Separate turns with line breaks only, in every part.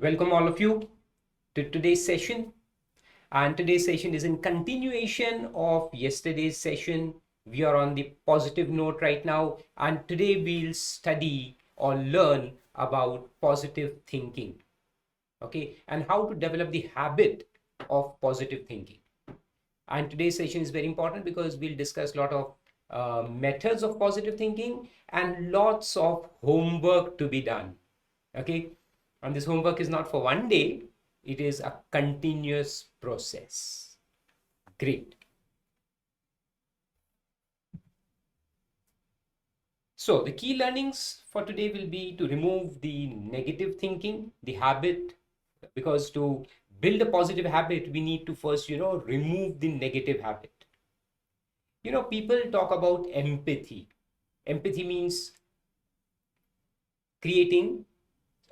Welcome all of you to today's session. And today's session is in continuation of yesterday's session. We are on the positive note right now, and today we'll study or learn about positive thinking. Okay, and how to develop the habit of positive thinking. And today's session is very important because we'll discuss a lot of methods of positive thinking and lots of homework to be done. Okay, and this homework is not for one day, it is a continuous process. Great. So the key learnings for today will be to remove the negative thinking, the habit, because to build a positive habit, we need to first, remove the negative habit. People talk about empathy. Empathy means creating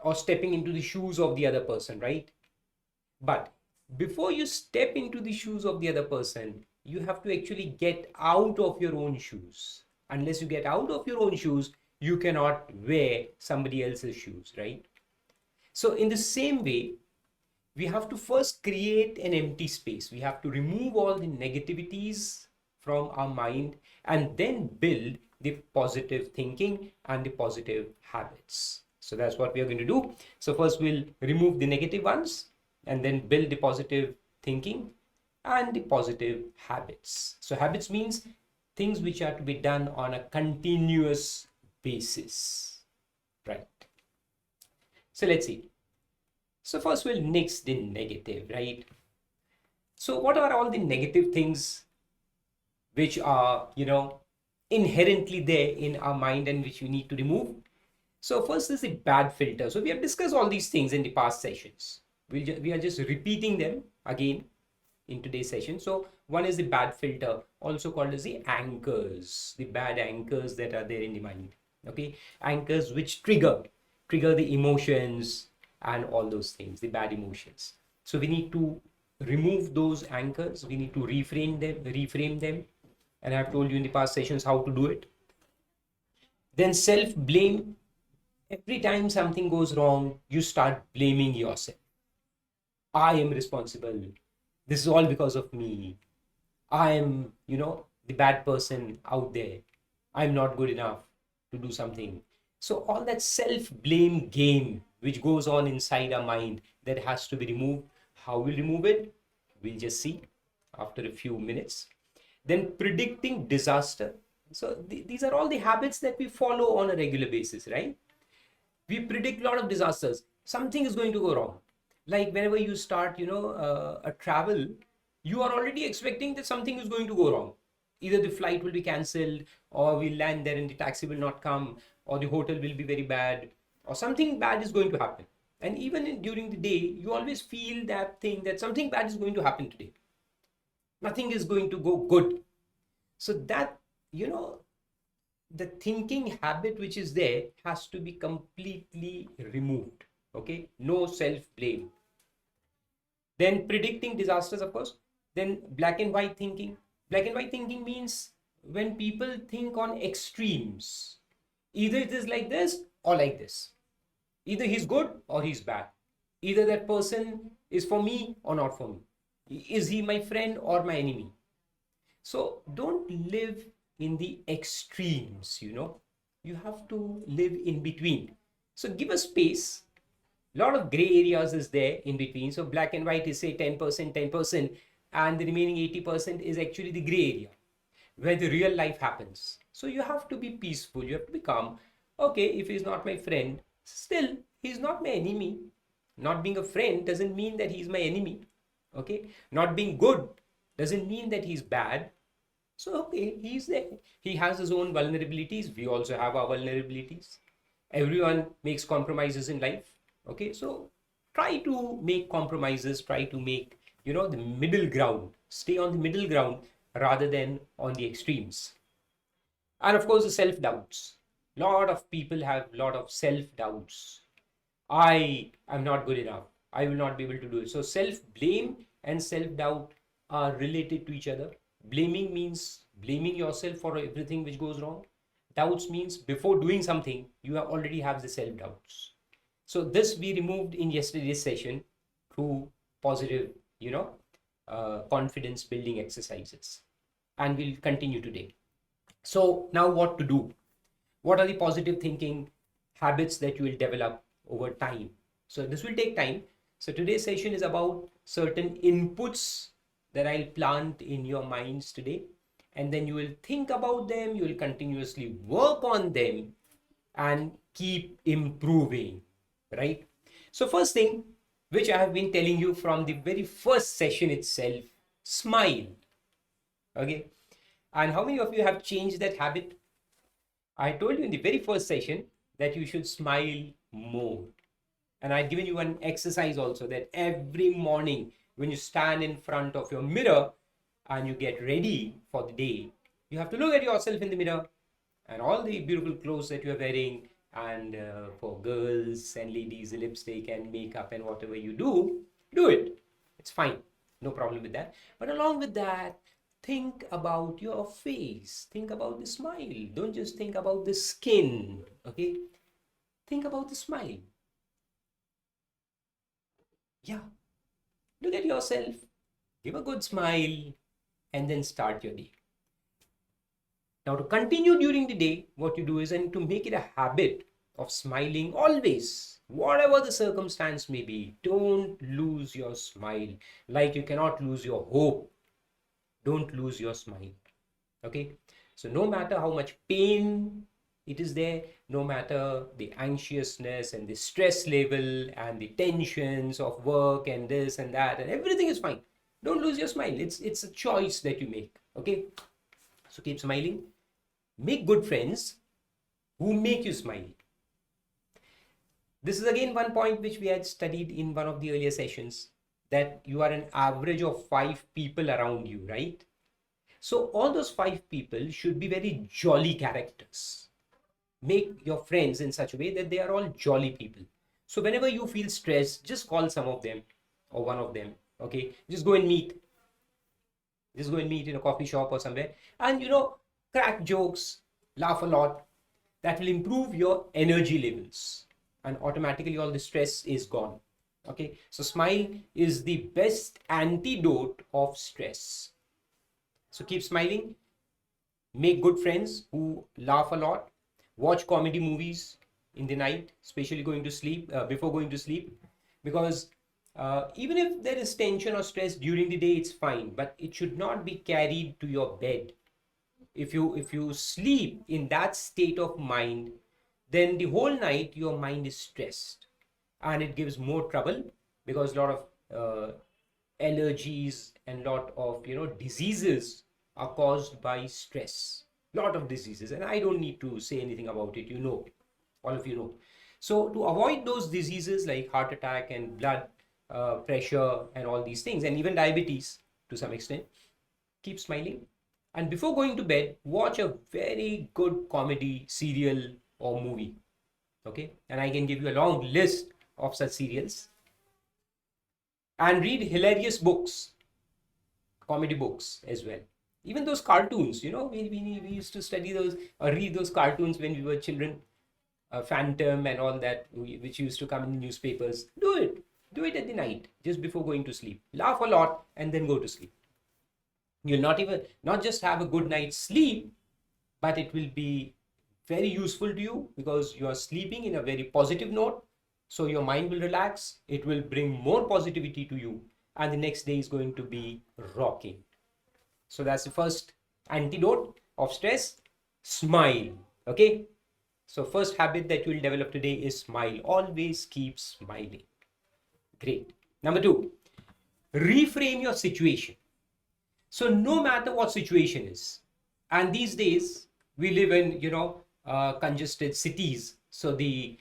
or stepping into the shoes of the other person, right? But before you step into the shoes of the other person, you have to actually get out of your own shoes. Unless you get out of your own shoes, you cannot wear somebody else's shoes, right? So in the same way, we have to first create an empty space. We have to remove all the negativities from our mind and then build the positive thinking and the positive habits. So that's what we are going to do. So first we'll remove the negative ones and then build the positive thinking and the positive habits. So habits means things which are to be done on a continuous basis, right? So let's see. So first we'll nix the negative, right? So what are all the negative things which are, inherently there in our mind and which we need to remove? So first is the bad filter. So we have discussed all these things in the past sessions. We are just repeating them again in today's session. So one is the bad filter, also called as the anchors, the bad anchors that are there in the mind. Okay, anchors which trigger the emotions and all those things, the bad emotions. So we need to remove those anchors. We need to reframe them. And I've told you in the past sessions how to do it. Then self-blame. Every time something goes wrong, you start blaming yourself. I am responsible. This is all because of me. I am, the bad person out there. I'm not good enough to do something. So all that self-blame game which goes on inside our mind, that has to be removed. How we'll remove it? We'll just see after a few minutes. Then predicting disaster. So these are all the habits that we follow on a regular basis, right? We predict a lot of disasters. Something is going to go wrong. Like whenever you start, a travel, you are already expecting that something is going to go wrong. Either the flight will be cancelled, or we'll land there and the taxi will not come, or the hotel will be very bad, or something bad is going to happen. And even during the day, you always feel that thing that something bad is going to happen today. Nothing is going to go good. So that, the thinking habit which is there has to be completely removed. Okay, no self-blame. Then predicting disasters, of course. Then black and white thinking. Black and white thinking means when people think on extremes. Either it is like this or like this. Either he's good or he's bad. Either that person is for me or not for me. Is he my friend or my enemy? So don't live in the extremes, you have to live in between. So give a space. A lot of gray areas is there in between. So black and white is say 10%, and the remaining 80% is actually the gray area where the real life happens. So you have to be peaceful, you have to be calm. Okay, if he's not my friend, still he's not my enemy. Not being a friend doesn't mean that he's my enemy. Okay, not being good doesn't mean that he's bad. So, okay, he's there. He has his own vulnerabilities. We also have our vulnerabilities. Everyone makes compromises in life. Okay, so try to make compromises. Try to make, the middle ground. Stay on the middle ground rather than on the extremes. And of course, the self-doubts. Lot of people have a lot of self-doubts. I am not good enough. I will not be able to do it. So self-blame and self-doubt are related to each other. Blaming means blaming yourself for everything which goes wrong. Doubts means before doing something, you already have the self-doubts. So this we removed in yesterday's session through positive, confidence building exercises, and we'll continue today. So now what to do? What are the positive thinking habits that you will develop over time? So this will take time. So today's session is about certain inputs that I'll plant in your minds today, and then you will think about them, you will continuously work on them and keep improving, right? So first thing, which I have been telling you from the very first session itself, smile. Okay, and how many of you have changed that habit? I told you in the very first session that you should smile more. And I'd given you an exercise also, that every morning when you stand in front of your mirror and you get ready for the day, you have to look at yourself in the mirror and all the beautiful clothes that you are wearing, and for girls and ladies, the lipstick and makeup and whatever you do it. It's fine. No problem with that. But along with that, think about your face. Think about the smile. Don't just think about the skin. Okay? Think about the smile. Yeah. Look at yourself. Give a good smile and then start your day. Now, to continue during the day, what you do is, and to make it a habit of smiling always, whatever the circumstance may be, don't lose your smile. Like you cannot lose your hope, don't lose your smile. Okay, so no matter how much pain it is there, no matter the anxiousness and the stress level and the tensions of work and this and that, and everything is fine, don't lose your smile. It's a choice that you make. Okay, so keep smiling. Make good friends who make you smile. This is again one point which we had studied in one of the earlier sessions, that you are an average of 5 people around you, right? So all those 5 people should be very jolly characters. Make your friends in such a way that they are all jolly people. So whenever you feel stressed, just call some of them or one of them. Okay, just go and meet. Just go and meet in a coffee shop or somewhere, and crack jokes, laugh a lot. That will improve your energy levels, and automatically all the stress is gone. Okay, so smile is the best antidote of stress. So keep smiling, make good friends who laugh a lot, watch comedy movies in the night, especially going to sleep, before going to sleep, because even if there is tension or stress during the day, it's fine, but it should not be carried to your bed. If you sleep in that state of mind, then the whole night your mind is stressed, and it gives more trouble, because a lot of allergies and lot of diseases are caused by stress. Lot of diseases, and I don't need to say anything about it. All of you know. So to avoid those diseases like heart attack and blood pressure and all these things, and even diabetes to some extent, keep smiling. And before going to bed, watch a very good comedy serial or movie. Okay, and I can give you a long list of such serials. And read hilarious books, comedy books as well. Even those cartoons, we used to study those or read those cartoons when we were children, Phantom and all that, which used to come in newspapers. Do it at the night, just before going to sleep. Laugh a lot and then go to sleep. You'll not just have a good night's sleep, but it will be very useful to you, because you are sleeping in a very positive note. So your mind will relax, it will bring more positivity to you, and the next day is going to be rocking. So that's the first antidote of stress. Smile. Okay, so first habit that you will develop today is smile. Always keep smiling. Great. Number 2, reframe your situation. So no matter what situation is, and these days we live in congested cities, so the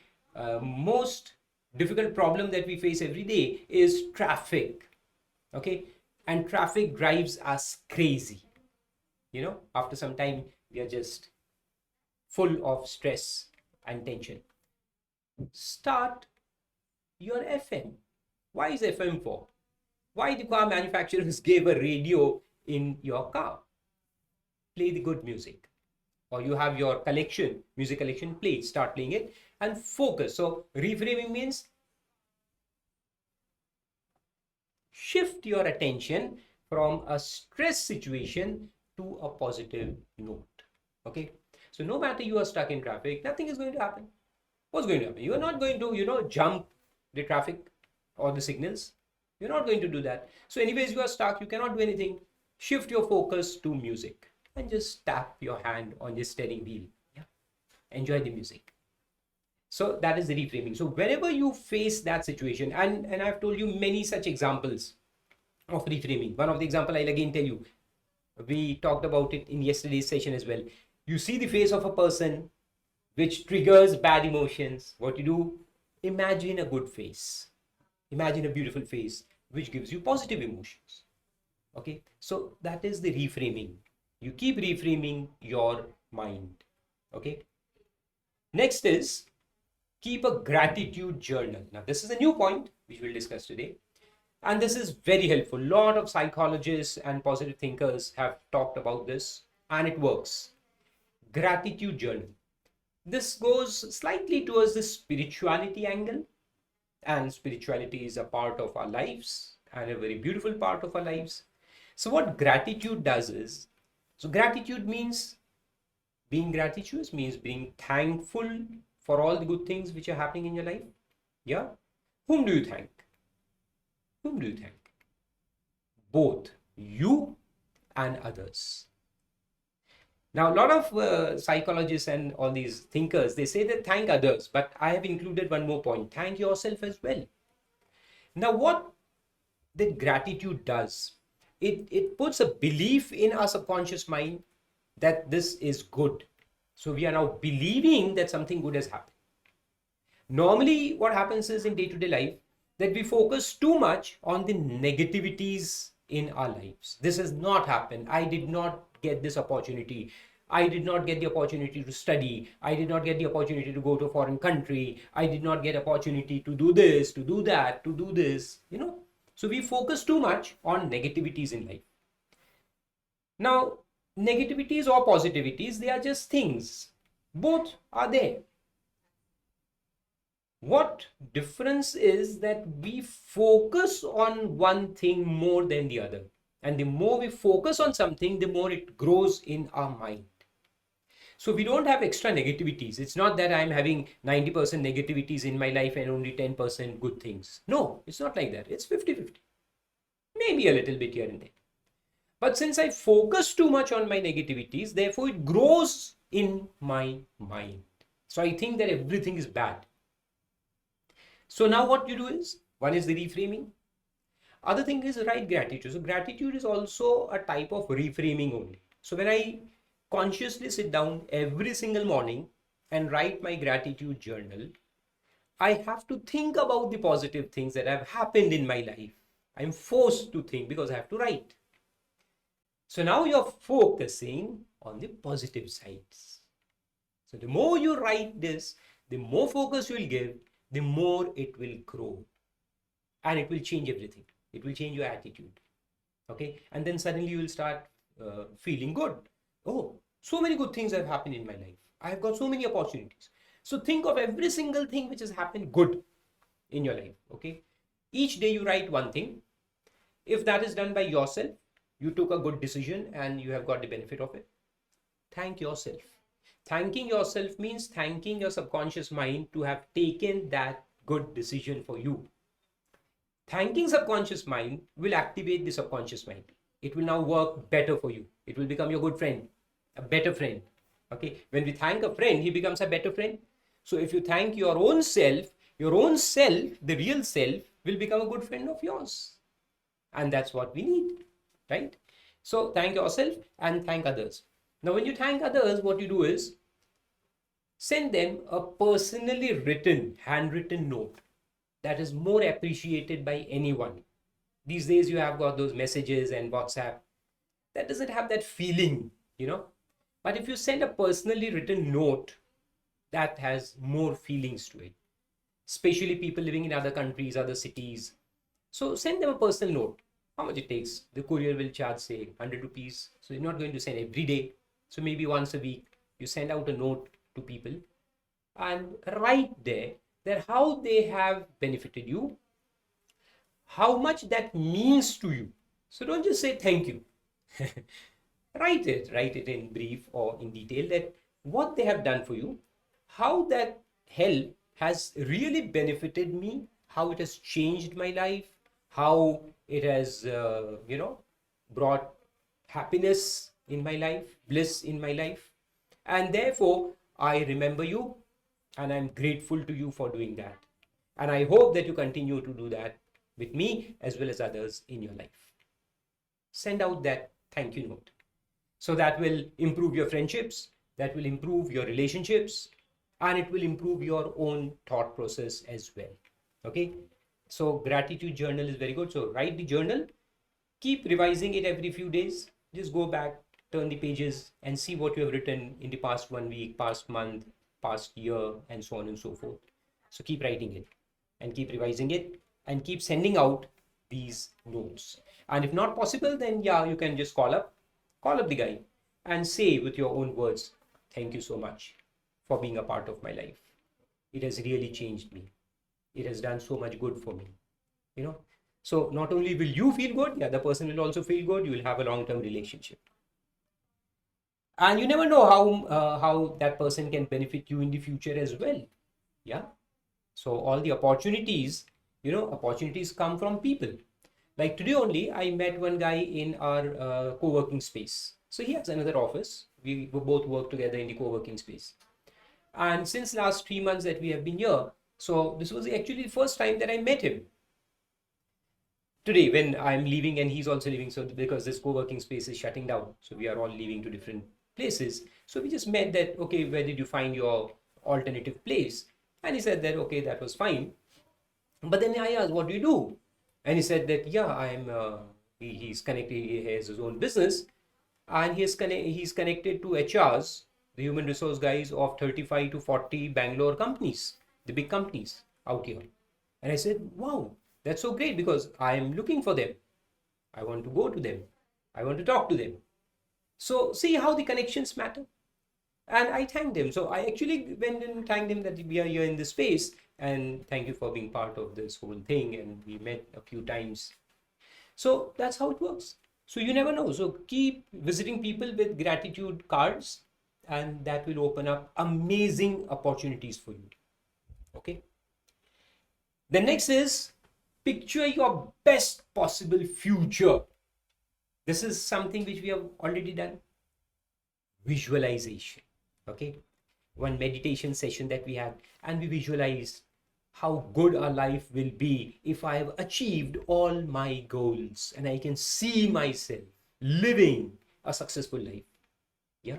most difficult problem that we face every day is traffic. Okay, and traffic drives us crazy. After some time we are just full of stress and tension. Start your FM. Why is FM for? Why the car manufacturers gave a radio in your car? Play the good music. or you have your collection, music collection, play it, start playing it and focus. So reframing means shift your attention from a stress situation to a positive note. Okay, so no matter you are stuck in traffic, nothing is going to happen. What's going to happen? You are not going to jump the traffic or the signals. You're not going to do that. So anyways, you are stuck, you cannot do anything. Shift your focus to music and just tap your hand on the steering wheel. Yeah, enjoy the music. So that is the reframing. So whenever you face that situation, and I've told you many such examples of reframing. One of the example I'll again tell you. We talked about it in yesterday's session as well. You see the face of a person which triggers bad emotions. What you do? Imagine a good face. Imagine a beautiful face which gives you positive emotions. Okay, so that is the reframing. You keep reframing your mind. Okay. Next is keep a gratitude journal. Now, this is a new point which we'll discuss today. And this is very helpful. A lot of psychologists and positive thinkers have talked about this, and it works. Gratitude journal. This goes slightly towards the spirituality angle, and spirituality is a part of our lives and a very beautiful part of our lives. So what gratitude does is, so gratitude means being gratitude means being thankful for all the good things which are happening in your life. Yeah. Whom do you thank? Whom do you thank? Both you and others. Now, a lot of psychologists and all these thinkers, they say that thank others, but I have included one more point. Thank yourself as well. Now, what the gratitude does, it puts a belief in our subconscious mind that this is good. So we are now believing that something good has happened. Normally, what happens is in day-to-day life, that we focus too much on the negativities in our lives. This has not happened. I did not get this opportunity. I did not get the opportunity to study. I did not get the opportunity to go to a foreign country. I did not get opportunity to do this, to do that, to do this, So we focus too much on negativities in life. Now, negativities or positivities, they are just things. Both are there. What difference is that we focus on one thing more than the other. And the more we focus on something, the more it grows in our mind. So we don't have extra negativities. It's not that I'm having 90% negativities in my life and only 10% good things. No, it's not like that. It's 50-50. Maybe a little bit here and there. But since I focus too much on my negativities, therefore it grows in my mind. So I think that everything is bad. So now what you do is, one is the reframing. Other thing is write gratitude. So gratitude is also a type of reframing only. So when I consciously sit down every single morning and write my gratitude journal, I have to think about the positive things that have happened in my life. I'm forced to think because I have to write. So now you're focusing on the positive sides. So the more you write this, the more focus you'll give, the more it will grow. And it will change everything. It will change your attitude. Okay. And then suddenly you will start feeling good. Oh, so many good things have happened in my life. I have got so many opportunities. So think of every single thing which has happened good in your life. Okay. Each day you write one thing. If that is done by yourself, you took a good decision and you have got the benefit of it. Thank yourself. Thanking yourself means thanking your subconscious mind to have taken that good decision for you. Thanking subconscious mind will activate the subconscious mind. It will now work better for you. It will become your good friend, a better friend. Okay. When we thank a friend, he becomes a better friend. So if you thank your own self, the real self, will become a good friend of yours. And that's what we need, right? So thank yourself and thank others. Now, when you thank others, what you do is send them a personally written, handwritten note that is more appreciated by anyone. These days, you have got those messages and WhatsApp. That doesn't have that feeling, But if you send a personally written note, that has more feelings to it. Especially people living in other countries, other cities. So send them a personal note. How much it takes? The courier will charge, say, 100 rupees. So you're not going to send every day. So maybe once a week. You send out a note to people and write there that how they have benefited you, how much that means to you. So don't just say thank you. Write it in brief or in detail that what they have done for you, how that help has really benefited me, how it has changed my life, how it has, brought happiness in my life, bliss in my life. And therefore, I remember you and I'm grateful to you for doing that. And I hope that you continue to do that with me as well as others in your life. Send out that thank you note. So that will improve your friendships, that will improve your relationships, and it will improve your own thought process as well. Okay. So gratitude journal is very good. So write the journal, keep revising it every few days. Just go back, turn the pages, and see what you have written in the past 1 week, past month, past year, and so on and so forth. So keep writing it and keep revising it and keep sending out these notes. And if not possible, then yeah, you can just call up the guy and say with your own words, thank you so much for being a part of my life. It has really changed me. It has done so much good for me. You know, so not only will you feel good, the other person will also feel good. You will have a long-term relationship, and you never know how that person can benefit you in the future as well. Yeah. So all the opportunities, opportunities come from people. Like today only, I met one guy in our co-working space. So he has another office. We both work together in the co-working space. And since last 3 months that we have been here, so this was actually the first time that I met him. Today, when I'm leaving and he's also leaving, so because this co-working space is shutting down, so we are all leaving to different places. So we just met that, okay, where did you find your alternative place? And he said that, okay, that was fine. But then I asked, what do you do? And he said that, yeah, he's connected, he has his own business and he's connected to HRs, the human resource guys of 35 to 40 Bangalore companies, the big companies out here. And I said, wow, that's so great because I am looking for them. I want to go to them. I want to talk to them. So see how the connections matter. And I thanked him. So I actually went and thanked him that we are here in this space and thank you for being part of this whole thing. And we met a few times. So that's how it works. So you never know. So keep visiting people with gratitude cards and that will open up amazing opportunities for you. Okay. The next is picture your best possible future. This is something which we have already done. Visualization. Okay. One meditation session that we had, and we visualized how good our life will be if I have achieved all my goals and I can see myself living a successful life. Yeah.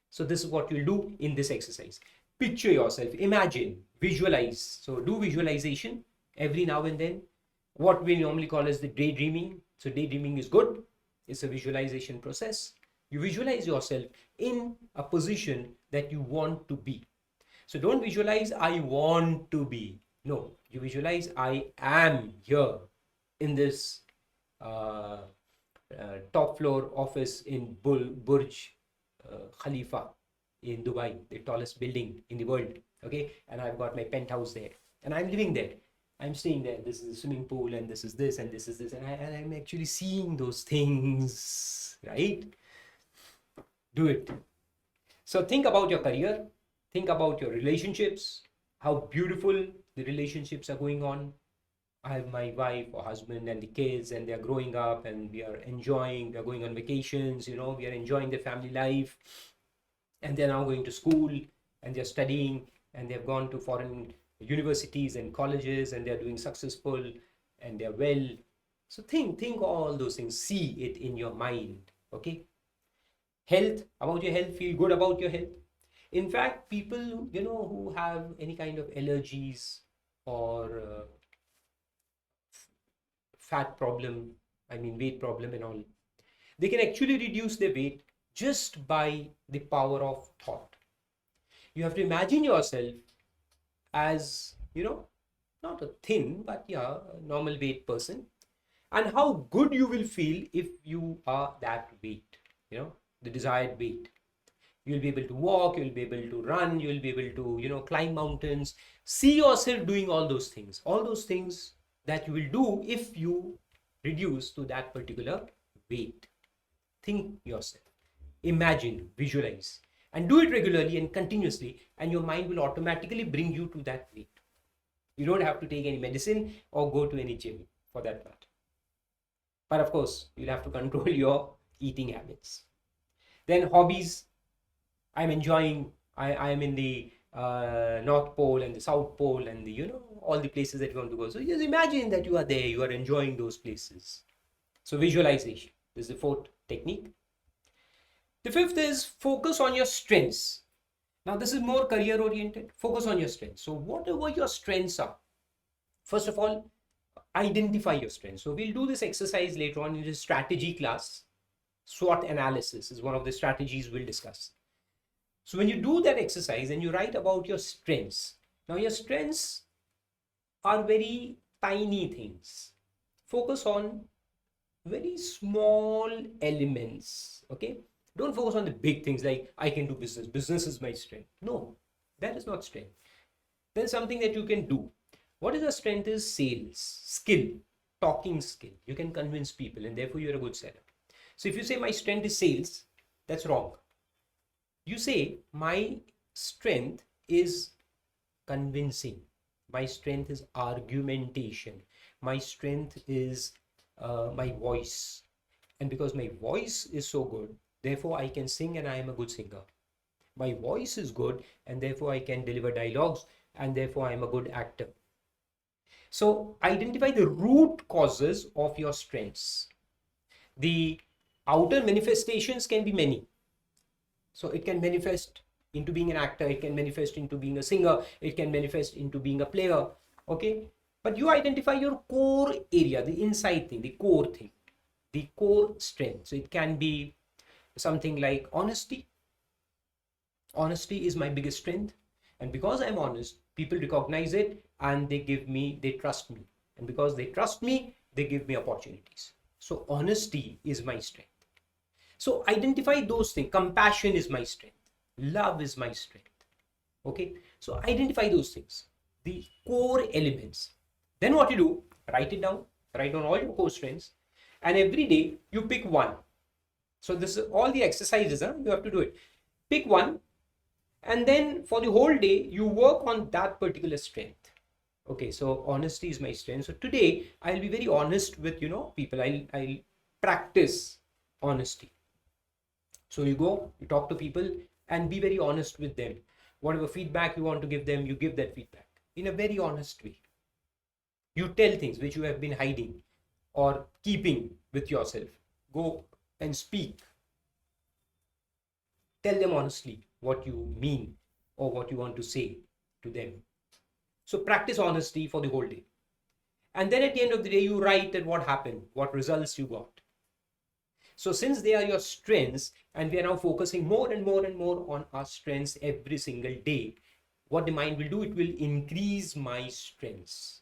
So this is what you'll do in this exercise. Picture yourself, imagine, visualize. So do visualization every now and then. What we normally call as the daydreaming. So daydreaming is good. It's a visualization process. You visualize yourself in a position that you want to be. So don't visualize I want to be. No, you visualize I am here in this top floor office in Burj Khalifa in Dubai, the tallest building in the world. Okay, and I've got my penthouse there, and I'm living there. I'm staying there. This is a swimming pool, and this is this, and this is this, and I'm actually seeing those things, right? Do it. So think about your career, think about your relationships, how beautiful the relationships are going on. I have my wife or husband and the kids, and they're growing up, and we are enjoying, we're going on vacations, we are enjoying the family life, and they're now going to school and they're studying, and they've gone to foreign universities and colleges, and they're doing successful and they're well. So think all those things, see it in your mind. Okay. Health, about your health, feel good about your health. In fact, people who have any kind of allergies or fat problem, I mean weight problem and all, they can actually reduce their weight just by the power of thought. You have to imagine yourself as not a thin but yeah, a normal weight person, and how good you will feel if you are that weight, the desired weight. You'll be able to walk, you'll be able to run, you'll be able to, climb mountains. See yourself doing all those things that you will do if you reduce to that particular weight. Think yourself, imagine, visualize, and do it regularly and continuously, and your mind will automatically bring you to that weight. You don't have to take any medicine or go to any gym for that matter. But of course, you'll have to control your eating habits. Then hobbies. I'm enjoying, I am in the North Pole and the South Pole and the, all the places that you want to go. So just imagine that you are there, you are enjoying those places. So visualization. This is the fourth technique. The fifth is focus on your strengths. Now this is more career oriented. Focus on your strengths. So whatever your strengths are, first of all, identify your strengths. So we'll do this exercise later on in the strategy class. SWOT analysis is one of the strategies we'll discuss. So when you do that exercise and you write about your strengths, now your strengths are very tiny things. Focus on very small elements, okay? Don't focus on the big things like I can do business. Business is my strength. No, that is not strength. Then something that you can do. What is your strength is sales, skill, talking skill. You can convince people and therefore you're a good seller. So if you say my strength is sales, that's wrong. You say my strength is convincing. My strength is argumentation. My strength is my voice. And because my voice is so good, therefore I can sing and I am a good singer. My voice is good and therefore I can deliver dialogues and therefore I am a good actor. So identify the root causes of your strengths. The outer manifestations can be many. So it can manifest into being an actor, it can manifest into being a singer, it can manifest into being a player, okay? But you identify your core area, the inside thing, the core thing, the core strength. So it can be something like honesty. Honesty is my biggest strength. And because I'm honest, people recognize it and they trust me. And because they trust me, they give me opportunities. So honesty is my strength. So identify those things. Compassion is my strength. Love is my strength. Okay. So identify those things, the core elements. Then what you do, write it down, write down all your core strengths, and every day you pick one. So this is all the exercises, you have to do it. Pick one, and then for the whole day, you work on that particular strength. Okay. So honesty is my strength. So today I'll be very honest with, people. I'll practice honesty. So you go, you talk to people and be very honest with them. Whatever feedback you want to give them, you give that feedback in a very honest way. You tell things which you have been hiding or keeping with yourself. Go and speak. Tell them honestly what you mean or what you want to say to them. So practice honesty for the whole day. And then at the end of the day, you write that what happened, what results you got. So since they are your strengths and we are now focusing more and more and more on our strengths every single day, what the mind will do, it will increase my strengths.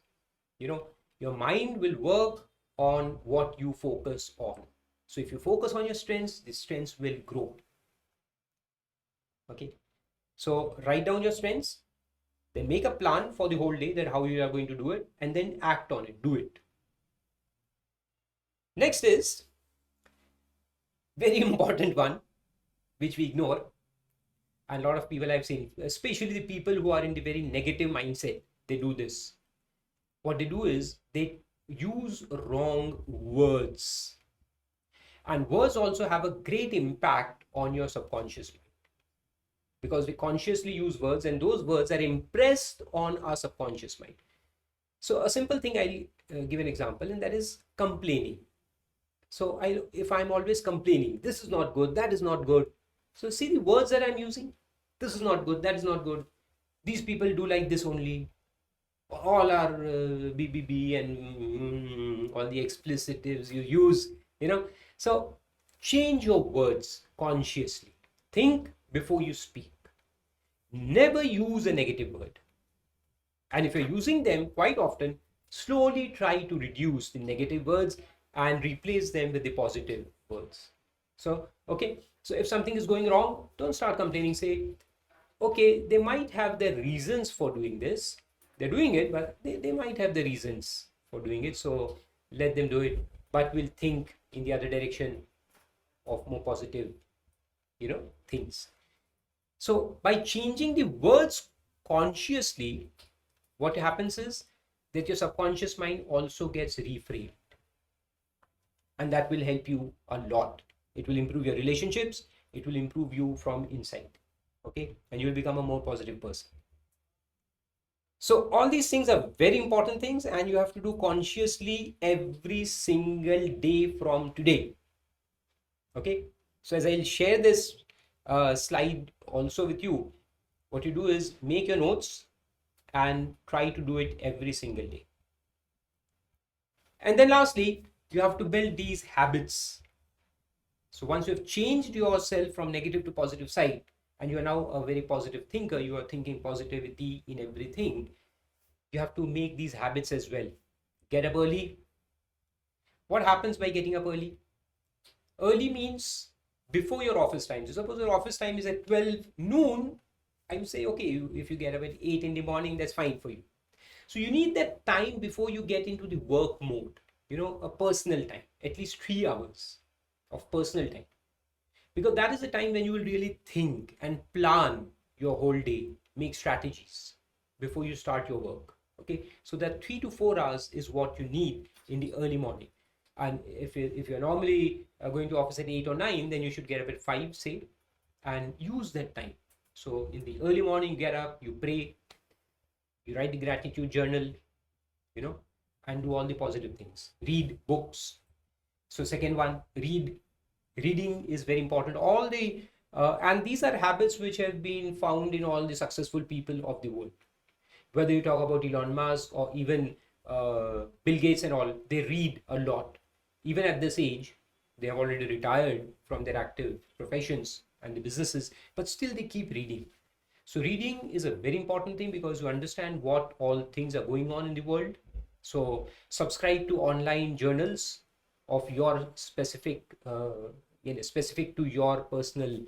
Your mind will work on what you focus on. So if you focus on your strengths, the strengths will grow. Okay. So write down your strengths, then make a plan for the whole day that how you are going to do it, and then act on it, do it. Next is very important one, which we ignore. And a lot of people I've seen, especially the people who are in the very negative mindset, they do this. What they do is they use wrong words. And words also have a great impact on your subconscious mind. Because we consciously use words and those words are impressed on our subconscious mind. So a simple thing, I'll give an example, and that is complaining. So if I'm always complaining, this is not good, that is not good. So see the words that I'm using. This is not good, that is not good. These people do like this only. All are BBB and all the explicitives you use, So change your words consciously. Think before you speak. Never use a negative word. And if you're using them quite often, slowly try to reduce the negative words and replace them with the positive words. So, okay. So if something is going wrong, don't start complaining. Say, okay, they might have their reasons for doing this. They're doing it, but they might have the reasons for doing it. So let them do it. But we'll think in the other direction of more positive, things. So by changing the words consciously, what happens is that your subconscious mind also gets reframed. And that will help you a lot. It will improve your relationships. It will improve you from inside. Okay. And you will become a more positive person. So all these things are very important things, and you have to do consciously every single day from today. Okay. So as I'll share this slide also with you, what you do is make your notes and try to do it every single day. And then lastly, you have to build these habits. So once you have changed yourself from negative to positive side, and you are now a very positive thinker, you are thinking positivity in everything, you have to make these habits as well. Get up early. What happens by getting up early? Early means before your office time. So suppose your office time is at 12 noon, I would say, okay, if you get up at 8 in the morning, that's fine for you. So you need that time before you get into the work mode, a personal time, at least 3 hours of personal time. Because that is the time when you will really think and plan your whole day, make strategies before you start your work. Okay, so that 3 to 4 hours is what you need in the early morning. And if you're normally going to office at 8 or 9, then you should get up at 5, say, and use that time. So in the early morning, you get up, you pray, you write the gratitude journal, and do all the positive things. Read books. So second one, reading is very important. All the and these are habits which have been found in all the successful people of the world. Whether you talk about Elon Musk or even Bill Gates and all, they read a lot. Even at this age, they have already retired from their active professions and the businesses, but still they keep reading. So reading is a very important thing because you understand what all things are going on in the world. So subscribe to online journals of your specific, specific to your personal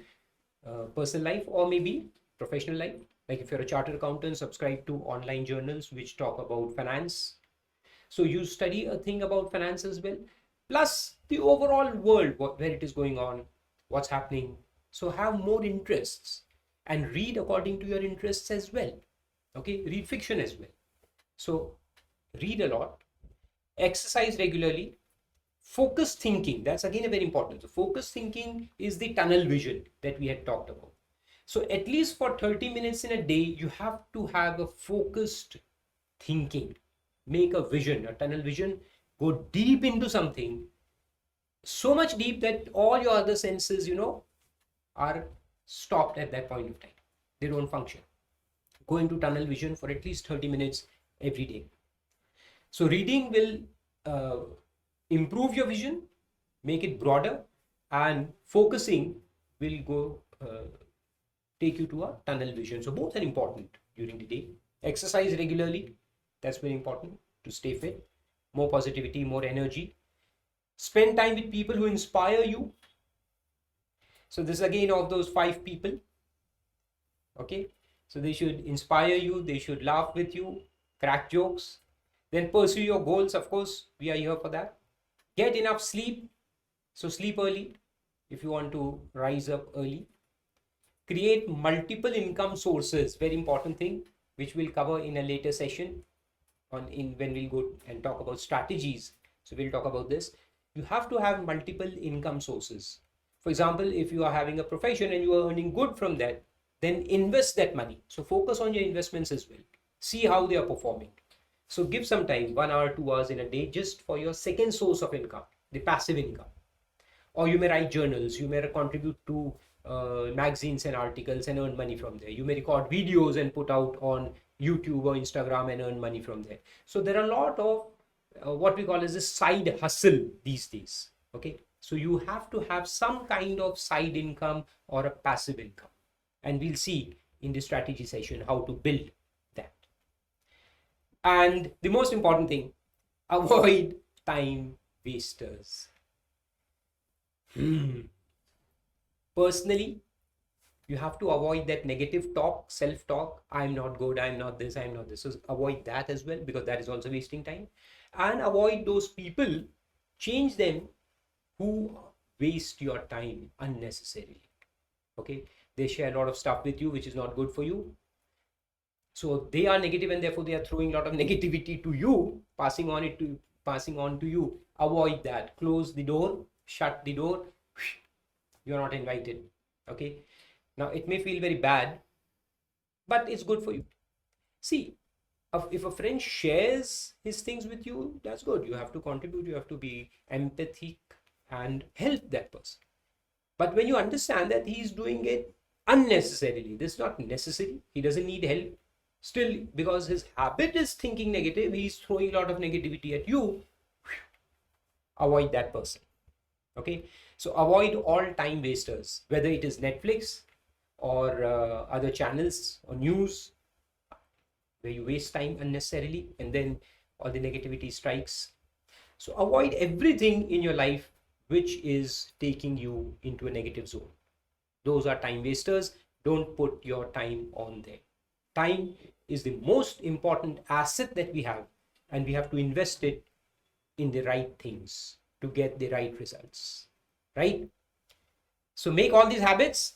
life or maybe professional life. Like if you're a chartered accountant, subscribe to online journals which talk about finance. So you study a thing about finance as well, plus the overall world, where it is going on, what's happening. So have more interests and read according to your interests as well. Okay, read fiction as well. So read a lot, exercise regularly, focus thinking. That's again a very important. So focus thinking is the tunnel vision that we had talked about. So at least for 30 minutes in a day, you have to have a focused thinking. Make a vision, a tunnel vision, go deep into something, so much deep that all your other senses, are stopped at that point of time. They don't function. Go into tunnel vision for at least 30 minutes every day. So reading will improve your vision, make it broader, and focusing will go take you to a tunnel vision. So both are important during the day. Exercise regularly. That's very important to stay fit. More positivity, more energy. Spend time with people who inspire you. So this is again of those 5 people. Okay. So they should inspire you. They should laugh with you, crack jokes. Then pursue your goals. Of course, we are here for that. Get enough sleep. So sleep early if you want to rise up early. Create multiple income sources. Very important thing, which we'll cover in a later session when we'll go and talk about strategies. So we'll talk about this. You have to have multiple income sources. For example, if you are having a profession and you are earning good from that, then invest that money. So focus on your investments as well. See how they are performing. So give some time, 1 hour, 2 hours in a day, just for your second source of income, the passive income. Or you may write journals, you may contribute to magazines and articles and earn money from there. You may record videos and put out on YouTube or Instagram and earn money from there. So there are a lot of what we call as a side hustle these days. Okay, so you have to have some kind of side income or a passive income, and we'll see in the strategy session how to build that. And the most important thing, avoid time wasters. Personally, you have to avoid that negative talk, self-talk. I'm not good, I'm not this, I'm not this. So avoid that as well, because that is also wasting time. And avoid those people, change them, who waste your time unnecessarily. Okay, they share a lot of stuff with you which is not good for you. So they are negative, and therefore they are throwing a lot of negativity to you, passing on to you. Avoid that. Close the door, shut the door. You're not invited. Okay, now it may feel very bad, but it's good for you. See, if a friend shares his things with you, that's good. You have to contribute, you have to be empathic and help that person. But when you understand that he's doing it unnecessarily, this is not necessary, he doesn't need help, still, because his habit is thinking negative, he's throwing a lot of negativity at you, avoid that person. Okay, so avoid all time wasters, whether it is Netflix or other channels or news, where you waste time unnecessarily and then all the negativity strikes. So avoid everything in your life which is taking you into a negative zone. Those are time wasters. Don't put your time on there. Time is the most important asset that we have, and we have to invest it in the right things to get the right results. Right? So make all these habits,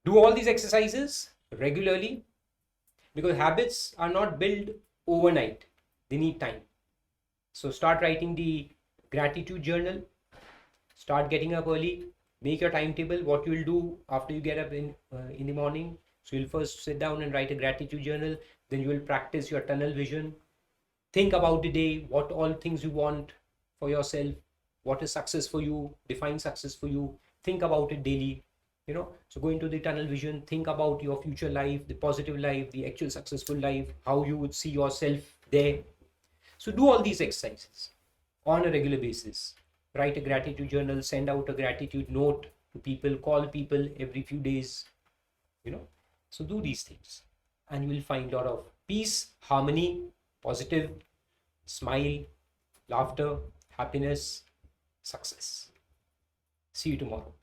do all these exercises regularly, because habits are not built overnight, they need time. So start writing the gratitude journal, start getting up early, make your timetable, what you will do after you get up in the morning. So you'll first sit down and write a gratitude journal, then you will practice your tunnel vision, think about the day, what all things you want for yourself, what is success for you, define success for you, think about it daily. So go into the tunnel vision, think about your future life, the positive life, the actual successful life, how you would see yourself there. So do all these exercises on a regular basis. Write a gratitude journal, send out a gratitude note to people, call people every few days. So do these things, and you will find a lot of peace, harmony, positive, smile, laughter, happiness, success. See you tomorrow.